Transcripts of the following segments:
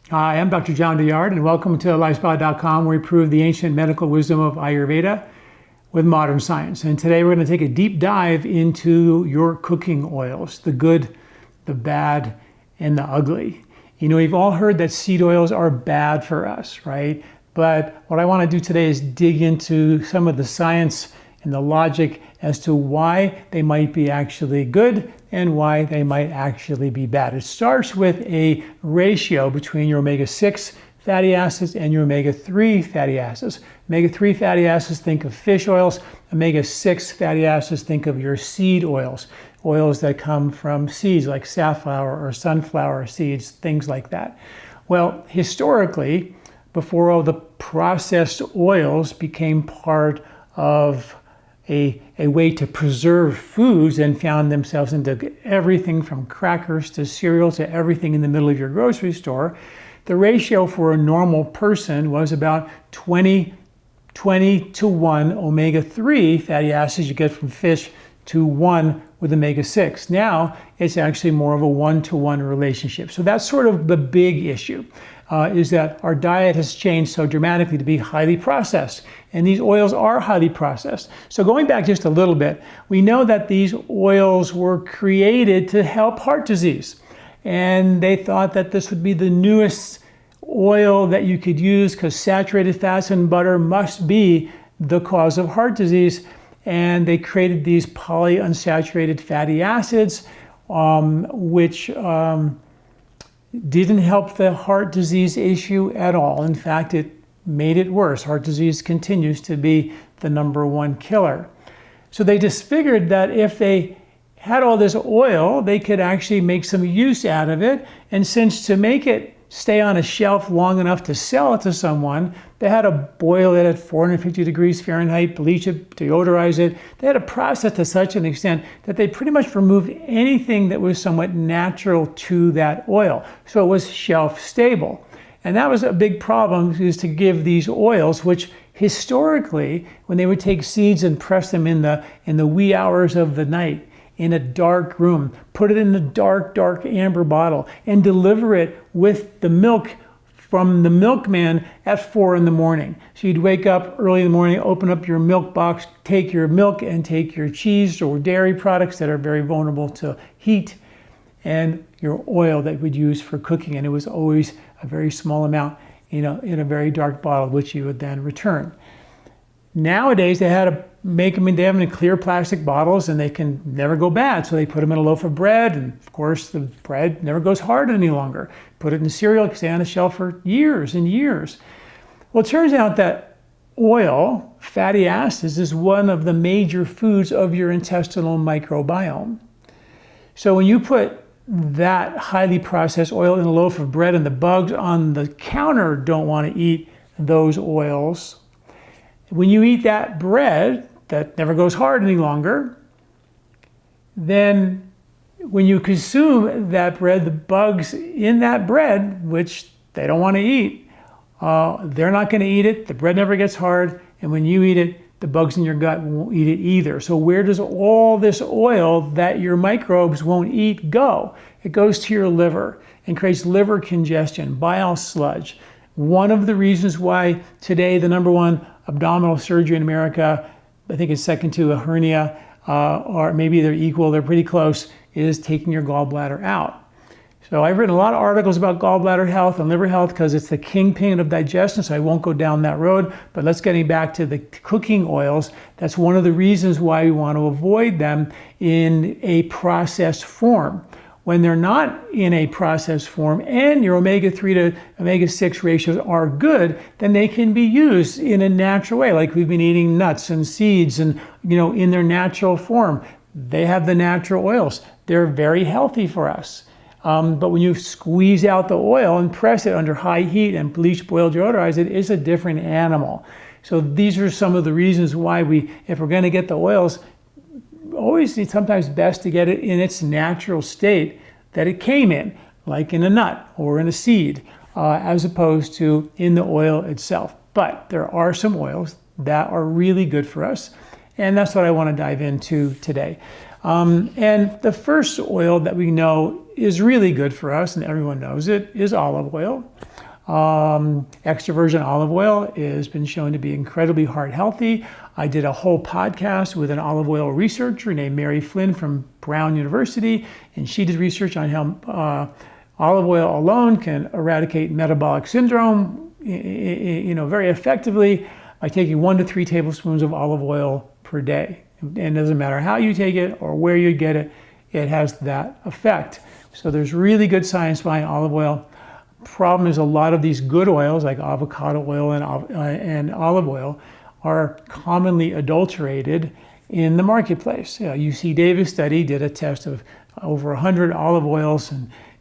Hi, I'm Dr. John Douillard, and welcome to LifeSpa.com, where we prove the ancient medical wisdom of Ayurveda with modern science. And today we're going to take a deep dive into your cooking oils, the good, the bad, and the ugly. You know, we've all heard that seed oils are bad for us, right? But what I want to do today is dig into some of the science and the logic as to why they might be actually good and why they might actually be bad. It starts with a ratio between your omega-6 fatty acids and your omega-3 fatty acids. Omega-3 fatty acids, think of fish oils. Omega-6 fatty acids, think of your seed oils. Oils that come from seeds like safflower or sunflower seeds, things like that. Well, historically, before all the processed oils became part of a way to preserve foods and found themselves into everything from crackers to cereal to everything in the middle of your grocery store, the ratio for a normal person was about 20 to 1 omega-3 fatty acids you get from fish to 1 with omega-6. Now it's actually more of a 1-to-1 relationship. So that's sort of the big issue. Is that our diet has changed so dramatically to be highly processed. And these oils are highly processed. So going back just a little bit, we know that these oils were created to help heart disease. And they thought that this would be the newest oil that you could use because saturated fats and butter must be the cause of heart disease. And they created these polyunsaturated fatty acids, which didn't help the heart disease issue at all. In fact, it made it worse. Heart disease continues to be the #1 killer. So they just figured that if they had all this oil, they could actually make some use out of it. And since to make it stay on a shelf long enough to sell it to someone, they had to boil it at 450 degrees Fahrenheit, bleach it, deodorize it. They had to process to such an extent that they pretty much removed anything that was somewhat natural to that oil. So it was shelf stable. And that was a big problem, is to give these oils, which historically, when they would take seeds and press them in the wee hours of the night, in a dark room, put it in a dark amber bottle, and deliver it with the milk from the milkman at 4 in the morning. So you'd wake up early in the morning, open up your milk box, take your milk and take your cheese or dairy products that are very vulnerable to heat, and your oil that you would use for cooking. And it was always a very small amount, in a very dark bottle, which you would then return. Nowadays, they had to make them, they have them in clear plastic bottles and they can never go bad. So they put them in a loaf of bread, and of course the bread never goes hard any longer. Put it in cereal, it can stay on the shelf for years and years. Well, it turns out that oil, fatty acids, is one of the major foods of your intestinal microbiome. So when you put that highly processed oil in a loaf of bread and the bugs on the counter don't want to eat those oils, when you eat that bread that never goes hard any longer, then when you consume that bread, the bugs in that bread, which they don't want to eat, they're not going to eat it. The bread never gets hard. And when you eat it, the bugs in your gut won't eat it either. So where does all this oil that your microbes won't eat go? It goes to your liver and creates liver congestion, bile sludge. One of the reasons why today the #1 abdominal surgery in America, I think it's second to a hernia, or maybe they're equal, they're pretty close, is taking your gallbladder out. So I've written a lot of articles about gallbladder health and liver health because it's the kingpin of digestion, so I won't go down that road. But let's get back to the cooking oils. That's one of the reasons why we want to avoid them in a processed form. When they're not in a processed form and your omega-3 to omega-6 ratios are good, then they can be used in a natural way, like we've been eating nuts and seeds and, in their natural form. They have the natural oils. They're very healthy for us. But when you squeeze out the oil and press it under high heat and bleach, boil, deodorize it, it's a different animal. So these are some of the reasons why if we're going to get the oils, always it's sometimes best to get it in its natural state that it came in, like in a nut or in a seed, as opposed to in the oil itself. But there are some oils that are really good for us, and that's what I want to dive into today. And the first oil that we know is really good for us, and everyone knows it, is olive oil. Extra virgin olive oil has been shown to be incredibly heart healthy. I did a whole podcast with an olive oil researcher named Mary Flynn from Brown University, and she did research on how olive oil alone can eradicate metabolic syndrome, very effectively by taking 1 to 3 tablespoons of olive oil per day. And it doesn't matter how you take it or where you get it, it has that effect. So there's really good science behind olive oil. Problem is a lot of these good oils like avocado oil and olive oil are commonly adulterated in the marketplace. UC Davis study did a test of over 100 olive oils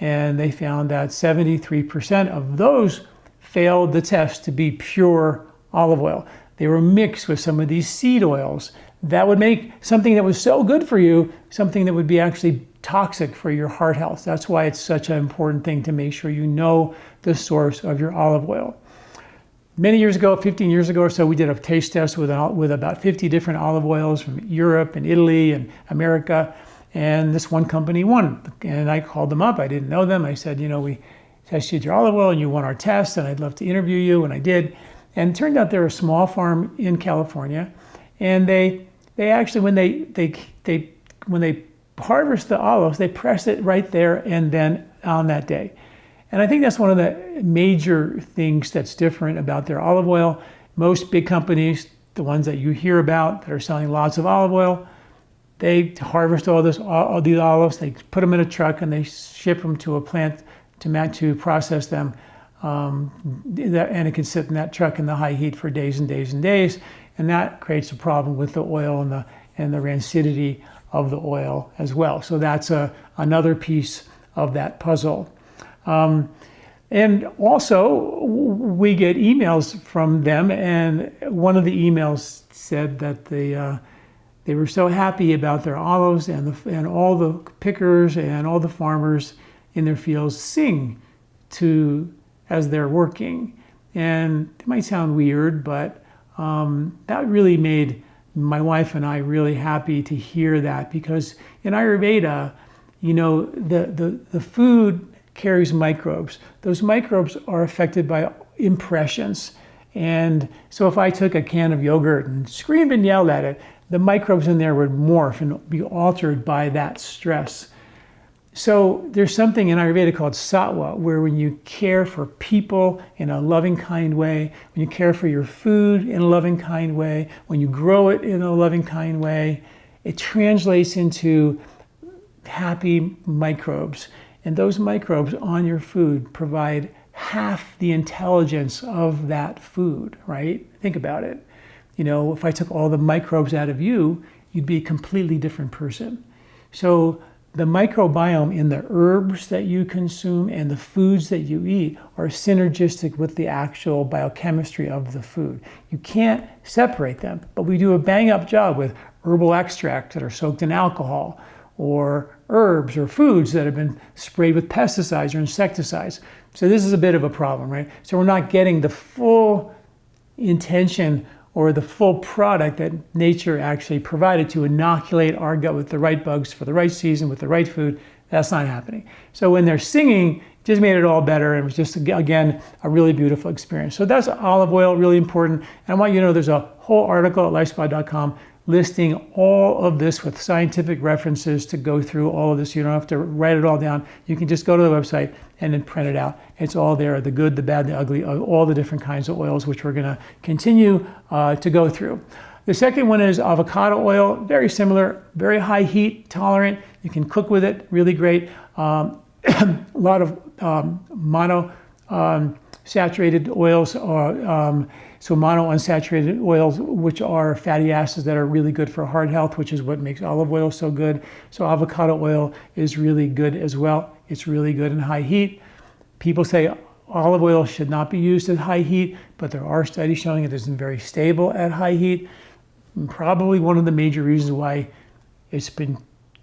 and they found that 73% of those failed the test to be pure olive oil. They were mixed with some of these seed oils that would make something that was so good for you, something that would be actually toxic for your heart health. That's why it's such an important thing to make sure you know the source of your olive oil. Many years ago, 15 years ago or so, we did a taste test with about 50 different olive oils from Europe and Italy and America. And this one company won. And I called them up. I didn't know them. I said, we tested your olive oil and you won our test and I'd love to interview you. And I did. And it turned out they're a small farm in California. And they actually, when they harvest the olives, they press it right there and then on that day. And I think that's one of the major things that's different about their olive oil. Most big companies, the ones that you hear about that are selling lots of olive oil, they harvest all these olives, they put them in a truck and they ship them to a plant to process them. And it can sit in that truck in the high heat for days and days and days. And that creates a problem with the oil and the rancidity of the oil as well. So that's another piece of that puzzle. And also, we get emails from them, and one of the emails said that they were so happy about their olives, and all the pickers and all the farmers in their fields sing as they're working. And it might sound weird, but that really made my wife and I really happy to hear that, because in Ayurveda, the food carries microbes. Those microbes are affected by impressions. And so if I took a can of yogurt and screamed and yelled at it, the microbes in there would morph and be altered by that stress. So there's something in Ayurveda called sattva, where when you care for people in a loving, kind way, when you care for your food in a loving, kind way, when you grow it in a loving, kind way, it translates into happy microbes. And those microbes on your food provide half the intelligence of that food, right? Think about it. If I took all the microbes out of you, you'd be a completely different person. So the microbiome in the herbs that you consume and the foods that you eat are synergistic with the actual biochemistry of the food. You can't separate them, but we do a bang-up job with herbal extracts that are soaked in alcohol, or herbs or foods that have been sprayed with pesticides or insecticides. So this is a bit of a problem, right? So we're not getting the full intention or the full product that nature actually provided to inoculate our gut with the right bugs for the right season, with the right food. That's not happening. So when they're singing, it just made it all better. It was just, again, a really beautiful experience. So that's olive oil, really important. And I want you to know there's a whole article at LifeSpa.com listing all of this with scientific references to go through all of this. You don't have to write it all down. You can just go to the website and then print it out. It's all there, the good, the bad, the ugly, of all the different kinds of oils, which we're going to continue to go through. The second one is avocado oil. Very similar, very high heat tolerant. You can cook with it, really great. A lot of saturated oils, so monounsaturated oils, which are fatty acids that are really good for heart health, which is what makes olive oil so good. So avocado oil is really good as well. It's really good in high heat. People say olive oil should not be used at high heat, but there are studies showing it isn't very stable at high heat. And probably one of the major reasons why it's been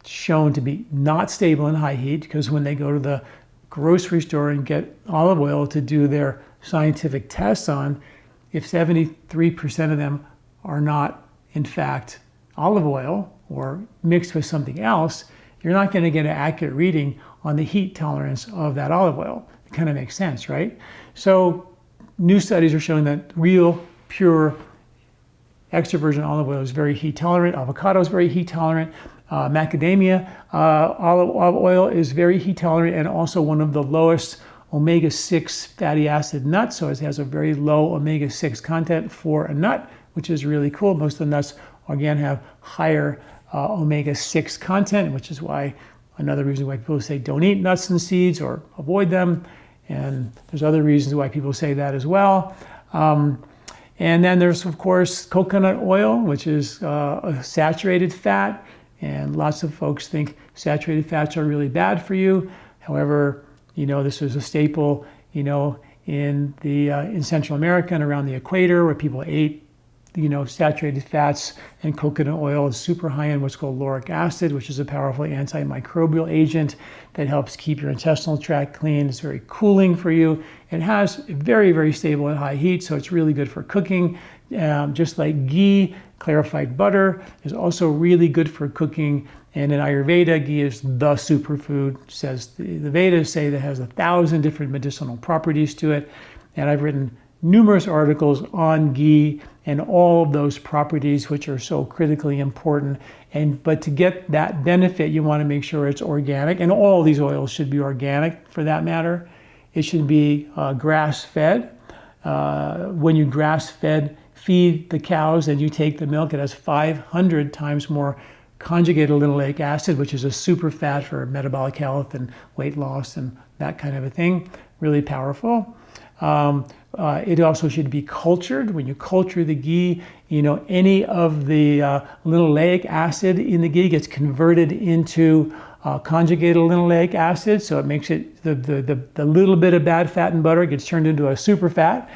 shown to be not stable in high heat, because when they go to the grocery store and get olive oil to do their scientific tests on, if 73% of them are not, in fact, olive oil, or mixed with something else, you're not going to get an accurate reading on the heat tolerance of that olive oil. It kind of makes sense, right? So new studies are showing that real, pure, extra virgin olive oil is very heat tolerant. Avocado is very heat tolerant. Macadamia olive oil is very heat tolerant and also one of the lowest omega-6 fatty acid nuts. So it has a very low omega-6 content for a nut, which is really cool. Most of the nuts, again, have higher omega-6 content, which is why another reason why people say don't eat nuts and seeds or avoid them. And there's other reasons why people say that as well. And then there's, of course, coconut oil, which is a saturated fat. And lots of folks think saturated fats are really bad for you. However, this is a staple, in Central America and around the equator where people ate, saturated fats, and coconut oil is super high in what's called lauric acid, which is a powerful antimicrobial agent that helps keep your intestinal tract clean. It's very cooling for you. It has very, very stable at high heat, so it's really good for cooking. Just like ghee, clarified butter is also really good for cooking. And in Ayurveda, ghee is the superfood. Says the Vedas say that it has 1,000 different medicinal properties to it. And I've written numerous articles on ghee and all of those properties which are so critically important. But to get that benefit, you want to make sure it's organic, and all these oils should be organic for that matter. It should be grass-fed. When you grass-fed feed the cows and you take the milk, it has 500 times more conjugated linoleic acid, which is a super fat for metabolic health and weight loss and that kind of a thing. Really powerful. It also should be cultured. When you culture the ghee, any of the linoleic acid in the ghee gets converted into conjugated linoleic acid. So it makes it, the little bit of bad fat and butter gets turned into a super fat.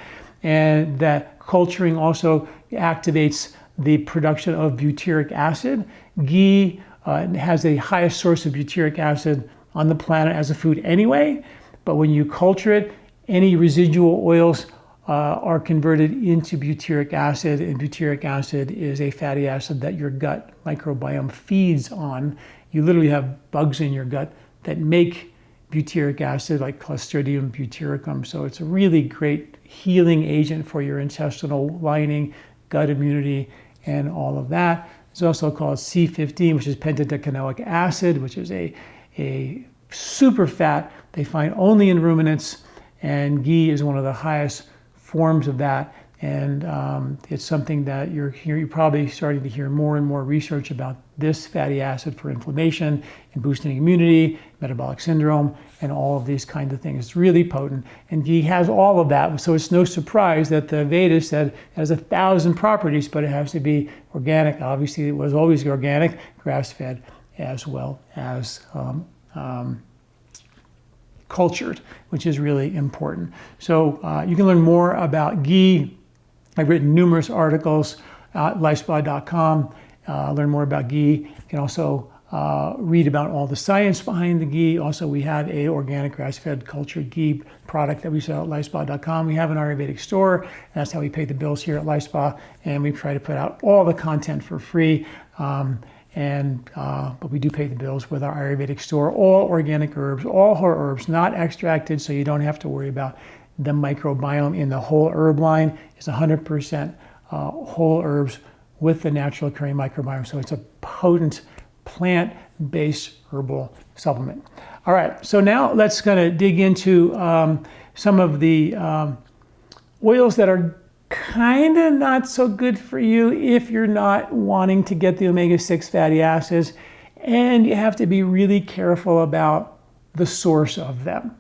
And that culturing also activates the production of butyric acid. Ghee has the highest source of butyric acid on the planet as a food anyway. But when you culture it, any residual oils are converted into butyric acid, and butyric acid is a fatty acid that your gut microbiome feeds on. You literally have bugs in your gut that make butyric acid, like Clostridium butyricum. So it's a really great healing agent for your intestinal lining, gut immunity, and all of that. It's also called C15, which is pentadecanoic acid, which is a super fat they find only in ruminants. And ghee is one of the highest forms of that. And it's something that you're probably starting to hear more and more research about this fatty acid for inflammation and boosting immunity, metabolic syndrome, and all of these kinds of things. It's really potent. And ghee has all of that. So it's no surprise that the Vedas said it has 1,000 properties, but it has to be organic. Obviously, it was always organic, grass-fed, as well as cultured, which is really important. So you can learn more about ghee. I've written numerous articles at LifeSpa.com. Learn more about ghee. You can also read about all the science behind the ghee. Also, we have a organic grass-fed cultured ghee product that we sell at LifeSpa.com. We have an Ayurvedic store, and that's how we pay the bills here at LifeSpa. And we try to put out all the content for free. But we do pay the bills with our Ayurvedic store. All organic herbs, all whole herbs, not extracted, so you don't have to worry about the microbiome in the whole herb line. It's 100% whole herbs with the natural occurring microbiome. So it's a potent plant-based herbal supplement. All right, so now let's kind of dig into some of the oils that are kind of not so good for you if you're not wanting to get the omega-6 fatty acids, and you have to be really careful about the source of them.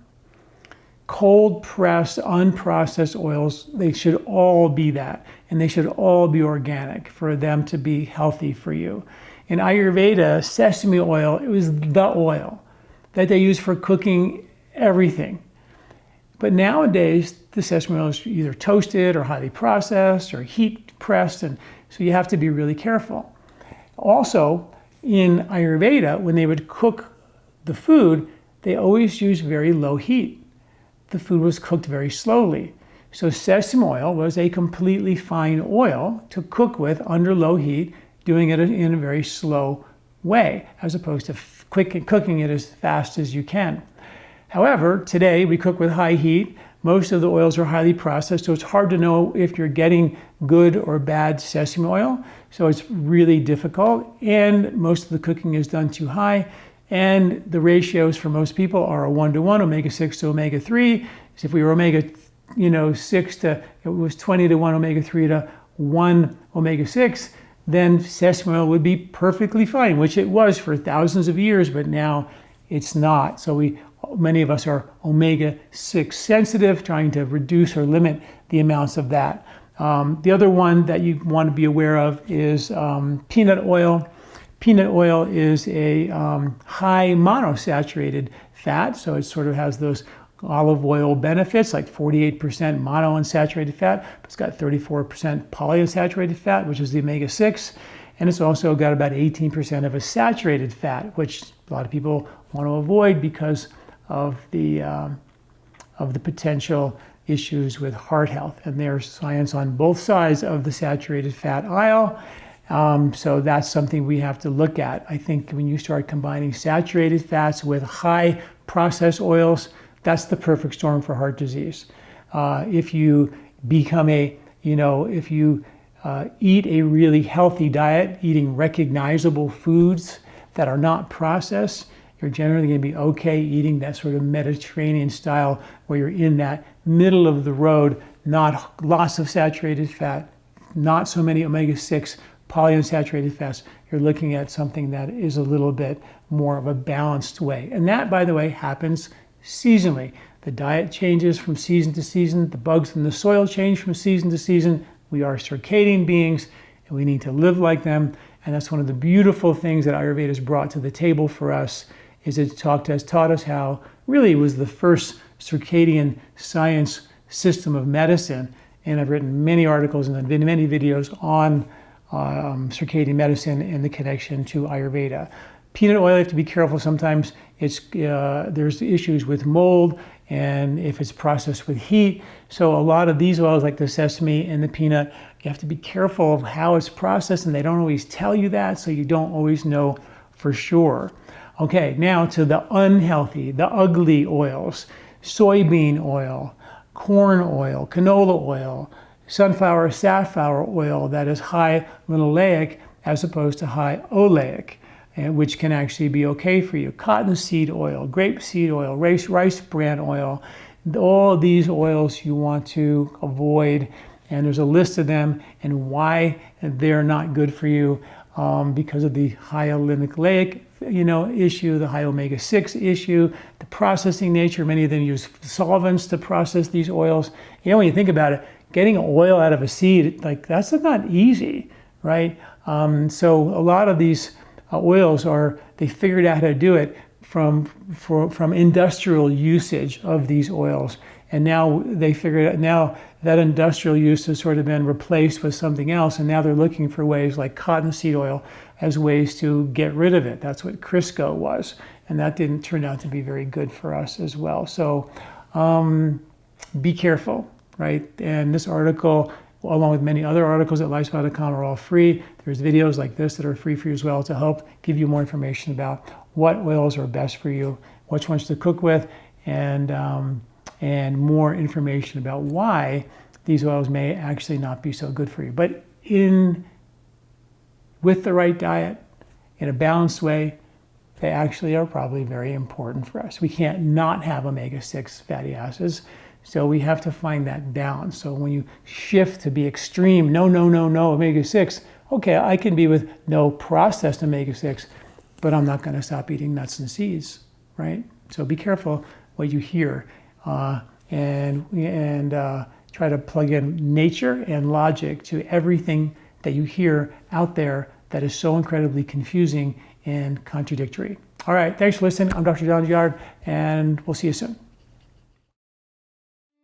Cold pressed, unprocessed oils, they should all be that, and they should all be organic for them to be healthy for you. In Ayurveda, sesame oil, it was the oil that they use for cooking everything. But nowadays, the sesame oil is either toasted or highly processed or heat pressed, and so you have to be really careful. Also, in Ayurveda, when they would cook the food, they always used very low heat. The food was cooked very slowly. So sesame oil was a completely fine oil to cook with under low heat doing it in a very slow way, as opposed to cooking it as fast as you can. However, today we cook with high heat. Most of the oils are highly processed, so it's hard to know if you're getting good or bad sesame oil. So it's really difficult, and most of the cooking is done too high. And the ratios for most people are a 1-to-1, omega-6 to omega-3. So if we were omega-6 to, it was 20 to 1, omega-3 to 1 omega-6, then sesame oil would be perfectly fine, which it was for thousands of years, but now it's not. So many of us are omega-6 sensitive, trying to reduce or limit the amounts of that. The other one that you want to be aware of is peanut oil. Peanut oil is a high monosaturated fat, so it sort of has those olive oil benefits, like 48% monounsaturated fat, but it's got 34% polyunsaturated fat, which is the omega-6, and it's also got about 18% of a saturated fat, which a lot of people want to avoid because of the potential issues with heart health. And there's science on both sides of the saturated fat aisle. So that's something we have to look at. I think when you start combining saturated fats with high processed oils, that's the perfect storm for heart disease. If you become if you eat a really healthy diet, eating recognizable foods that are not processed, you're generally going to be okay eating that sort of Mediterranean style where you're in that middle of the road, not lots of saturated fat, not so many omega-6 polyunsaturated fats. You're looking at something that is a little bit more of a balanced way. And that, by the way, happens seasonally. The diet changes from season to season. The bugs in the soil change from season to season. We are circadian beings, and we need to live like them. And that's one of the beautiful things that Ayurveda has brought to the table for us, is it has taught us how really it was the first circadian science system of medicine. And I've written many articles and many videos on circadian medicine and the connection to Ayurveda. Peanut oil, you have to be careful. Sometimes there's issues with mold, and if it's processed with heat. So a lot of these oils, like the sesame and the peanut, you have to be careful of how it's processed, and they don't always tell you that, so you don't always know for sure. Okay, now to the unhealthy, the ugly oils: soybean oil, corn oil, canola oil, sunflower, safflower oil that is high linoleic as opposed to high oleic, which can actually be okay for you. Cottonseed oil, grapeseed oil, rice bran oil, all these oils you want to avoid, and there's a list of them and why they're not good for you, because of the high linoleic issue, the high omega-6 issue, the processing nature. Many of them use solvents to process these oils. When you think about it, getting oil out of a seed, that's not easy, right? So a lot of these oils they figured out how to do it from industrial usage of these oils. And now they figured out, now that industrial use has sort of been replaced with something else, and now they're looking for ways like cottonseed oil as ways to get rid of it. That's what Crisco was, and that didn't turn out to be very good for us as well. So be careful, right? And this article, along with many other articles at LifeSpa.com, are all free. There's videos like this that are free for you as well to help give you more information about what oils are best for you, which ones to cook with, and more information about why these oils may actually not be so good for you. But with the right diet, in a balanced way, they actually are probably very important for us. We can't not have omega-6 fatty acids, so we have to find that balance. So when you shift to be extreme, no omega-6, okay, I can be with no processed omega-6, but I'm not going to stop eating nuts and seeds, right? So be careful what you hear, and try to plug in nature and logic to everything that you hear out there that is so incredibly confusing and contradictory. All right, thanks for listening. I'm Dr. Douillard, and we'll see you soon.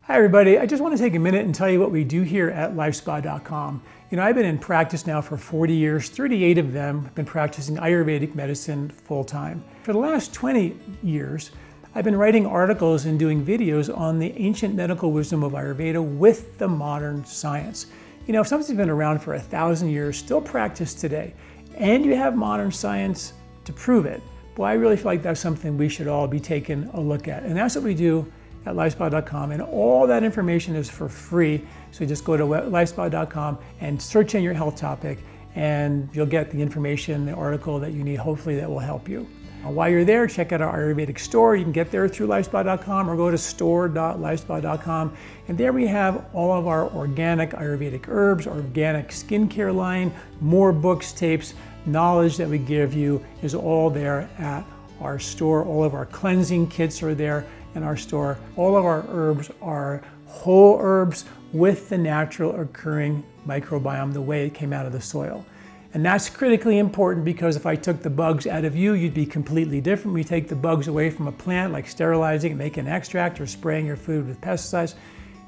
Hi, everybody. I just want to take a minute and tell you what we do here at LifeSpa.com. I've been in practice now for 40 years. 38 of them have been practicing Ayurvedic medicine full-time. For the last 20 years, I've been writing articles and doing videos on the ancient medical wisdom of Ayurveda with the modern science. If something's been around for 1,000 years, still practiced today, and you have modern science to prove it. Boy, I really feel like that's something we should all be taking a look at. And that's what we do at LifeSpa.com. And all that information is for free. So just go to LifeSpa.com and search in your health topic, and you'll get the information, the article that you need, hopefully that will help you. While you're there, check out our Ayurvedic store. You can get there through LifeSpa.com or go to store.lifespa.com. And there we have all of our organic Ayurvedic herbs, organic skincare line, more books, tapes, knowledge that we give you is all there at our store. All of our cleansing kits are there in our store. All of our herbs are whole herbs with the natural occurring microbiome, the way it came out of the soil. And that's critically important, because if I took the bugs out of you, you'd be completely different. We take the bugs away from a plant, like sterilizing, making an extract, or spraying your food with pesticides,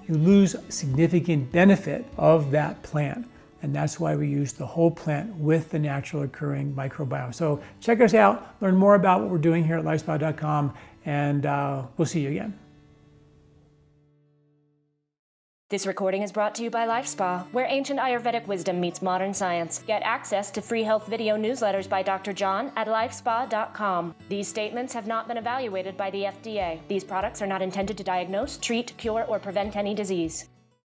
you lose significant benefit of that plant. And that's why we use the whole plant with the natural occurring microbiome. So check us out, learn more about what we're doing here at LifeSpa.com, and we'll see you again. This recording is brought to you by LifeSpa, where ancient Ayurvedic wisdom meets modern science. Get access to free health video newsletters by Dr. John at LifeSpa.com. These statements have not been evaluated by the FDA. These products are not intended to diagnose, treat, cure, or prevent any disease.